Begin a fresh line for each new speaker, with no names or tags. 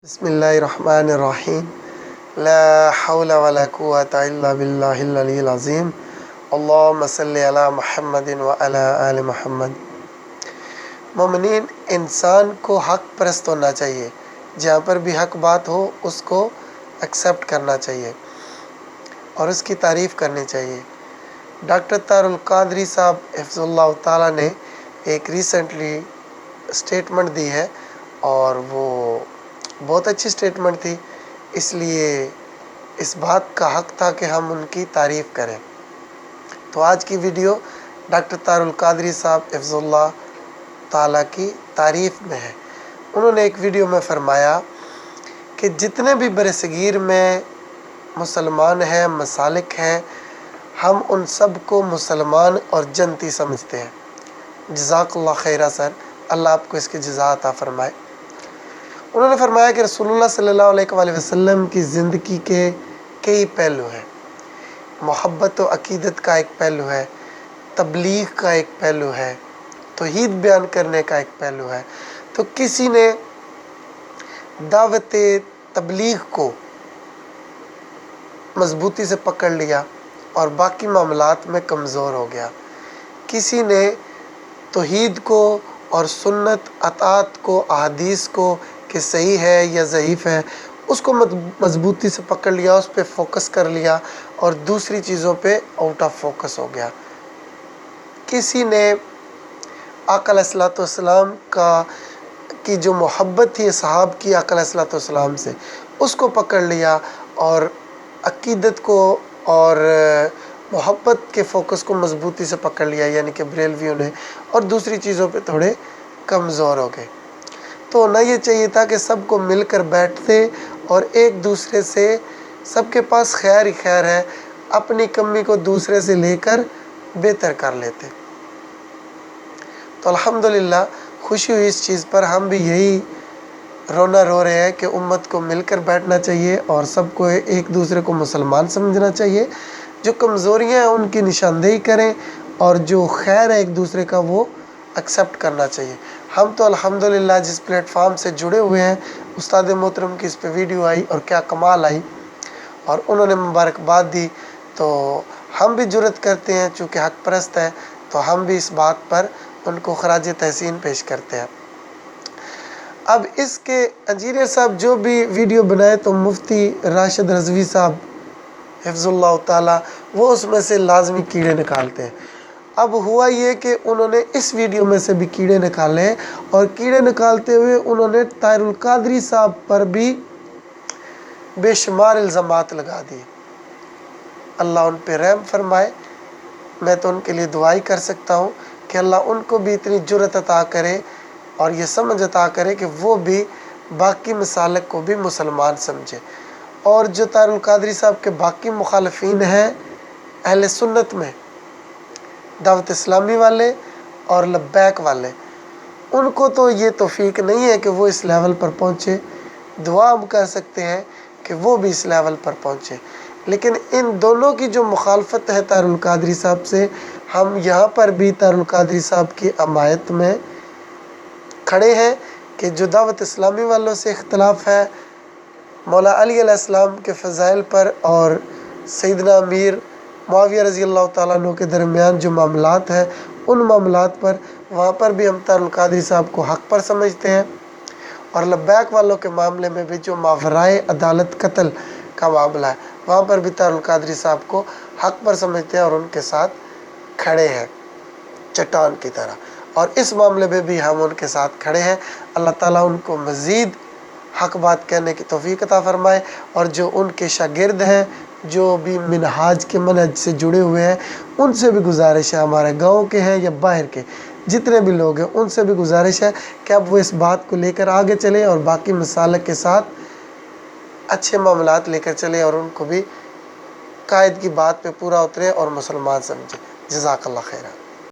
بسم اللہ الرحمن الرحیم لا حول ولا قوة الا باللہ العلی العظیم اللہم صلی علی محمد وعلی آل محمد۔ مومنین، انسان کو حق پرست ہونا چاہیے، جہاں پر بھی حق بات ہو اس کو ایکسیپٹ کرنا چاہیے اور اس کی تعریف کرنی چاہیے۔ ڈاکٹر طاہر القادری صاحب حفظ اللہ تعالیٰ نے ایک ریسنٹلی اسٹیٹمنٹ دی ہے اور وہ بہت اچھی سٹیٹمنٹ تھی، اس لیے اس بات کا حق تھا کہ ہم ان کی تعریف کریں۔ تو آج کی ویڈیو ڈاکٹر طاہر القادری صاحب حفظ اللہ تعالیٰ کی تعریف میں ہے۔ انہوں نے ایک ویڈیو میں فرمایا کہ جتنے بھی برصغیر میں مسلمان ہیں، مسالک ہیں، ہم ان سب کو مسلمان اور جنتی سمجھتے ہیں۔ جزاک اللہ خیرہ سر، اللہ آپ کو اس کی جزا عطا فرمائے۔ انہوں نے فرمایا کہ رسول اللہ صلی اللہ علیہ وآلہ وسلم کی زندگی کے کئی پہلو ہیں۔ محبت و عقیدت کا ایک پہلو ہے، تبلیغ کا ایک پہلو ہے، توحید بیان کرنے کا ایک پہلو ہے۔ تو کسی نے دعوت تبلیغ کو مضبوطی سے پکڑ لیا اور باقی معاملات میں کمزور ہو گیا۔ کسی نے توحید کو اور سنت اطاعت کو، احادیث کو کہ صحیح ہے یا ضعیف ہے، اس کو مضبوطی سے پکڑ لیا، اس پہ فوکس کر لیا اور دوسری چیزوں پہ آؤٹ آف فوکس ہو گیا۔ کسی نے آقا علیہ الصلوۃ والسلام کی جو محبت تھی صحاب کی آقا علیہ الصلوۃ والسلام سے، اس کو پکڑ لیا اور عقیدت کو اور محبت کے فوکس کو مضبوطی سے پکڑ لیا، یعنی کہ بریلویوں نے، اور دوسری چیزوں پہ تھوڑے کمزور ہو گئے۔ تو نہ یہ چاہیے تھا کہ سب کو مل کر بیٹھتے اور ایک دوسرے سے، سب کے پاس خیر ہی خیر ہے، اپنی کمی کو دوسرے سے لے کر بہتر کر لیتے۔ تو الحمدللہ خوشی ہوئی اس چیز پر، ہم بھی یہی رونا رو رہے ہیں کہ امت کو مل کر بیٹھنا چاہیے اور سب کو ایک دوسرے کو مسلمان سمجھنا چاہیے۔ جو کمزوریاں ہیں ان کی نشاندہی کریں اور جو خیر ہے ایک دوسرے کا وہ ایکسیپٹ کرنا چاہیے۔ ہم تو الحمدللہ جس پلیٹ فارم سے جڑے ہوئے ہیں، استاد محترم کی اس پہ ویڈیو آئی اور کیا کمال آئی اور انہوں نے مبارکباد دی، تو ہم بھی جرأت کرتے ہیں، چونکہ حق پرست ہے تو ہم بھی اس بات پر ان کو خراج تحسین پیش کرتے ہیں۔ اب اس کے انجینئر صاحب جو بھی ویڈیو بنائے تو مفتی راشد رضوی صاحب حفظ اللہ تعالیٰ وہ اس میں سے لازمی کیڑے نکالتے ہیں۔ اب ہوا یہ کہ انہوں نے اس ویڈیو میں سے بھی کیڑے نکالے ہیں اور کیڑے نکالتے ہوئے انہوں نے طاہر القادری صاحب پر بھی بے شمار الزامات لگا دیے۔ اللہ ان پہ رحم فرمائے۔ میں تو ان کے لیے دعائی کر سکتا ہوں کہ اللہ ان کو بھی اتنی جرأت عطا کرے اور یہ سمجھ عطا کرے کہ وہ بھی باقی مسالک کو بھی مسلمان سمجھے۔ اور جو طاہر القادری صاحب کے باقی مخالفین ہیں اہل سنت میں، دعوت اسلامی والے اور لبیک والے، ان کو تو یہ توفیق نہیں ہے کہ وہ اس لیول پر پہنچے۔ دعا ہم کر سکتے ہیں کہ وہ بھی اس لیول پر پہنچے، لیکن ان دونوں کی جو مخالفت ہے طاہر القادری صاحب سے، ہم یہاں پر بھی طاہر القادری صاحب کی حمایت میں کھڑے ہیں کہ جو دعوت اسلامی والوں سے اختلاف ہے مولا علی علیہ السلام کے فضائل پر اور سیدنا امیر معاویہ رضی اللہ تعالیٰ عنہ کے درمیان جو معاملات ہیں ان معاملات پر، وہاں پر بھی ہم طاہر القادری صاحب کو حق پر سمجھتے ہیں، اور لبیک والوں کے معاملے میں بھی جو ماورائے عدالت قتل کا معاملہ ہے وہاں پر بھی طاہر القادری صاحب کو حق پر سمجھتے ہیں اور ان کے ساتھ کھڑے ہیں چٹان کی طرح، اور اس معاملے میں بھی ہم ان کے ساتھ کھڑے ہیں۔ اللہ تعالیٰ ان کو مزید حق بات کہنے کی توفیق عطا فرمائے، اور جو ان کے شاگرد ہیں جو بھی منہاج کے منہج سے جڑے ہوئے ہیں ان سے بھی گزارش ہے، ہمارے گاؤں کے ہیں یا باہر کے جتنے بھی لوگ ہیں ان سے بھی گزارش ہے کہ اب وہ اس بات کو لے کر آگے چلیں اور باقی مسالک کے ساتھ اچھے معاملات لے کر چلیں اور ان کو بھی قائد کی بات پہ پورا اتریں اور مسلمان سمجھیں۔ جزاک اللہ خیرہ۔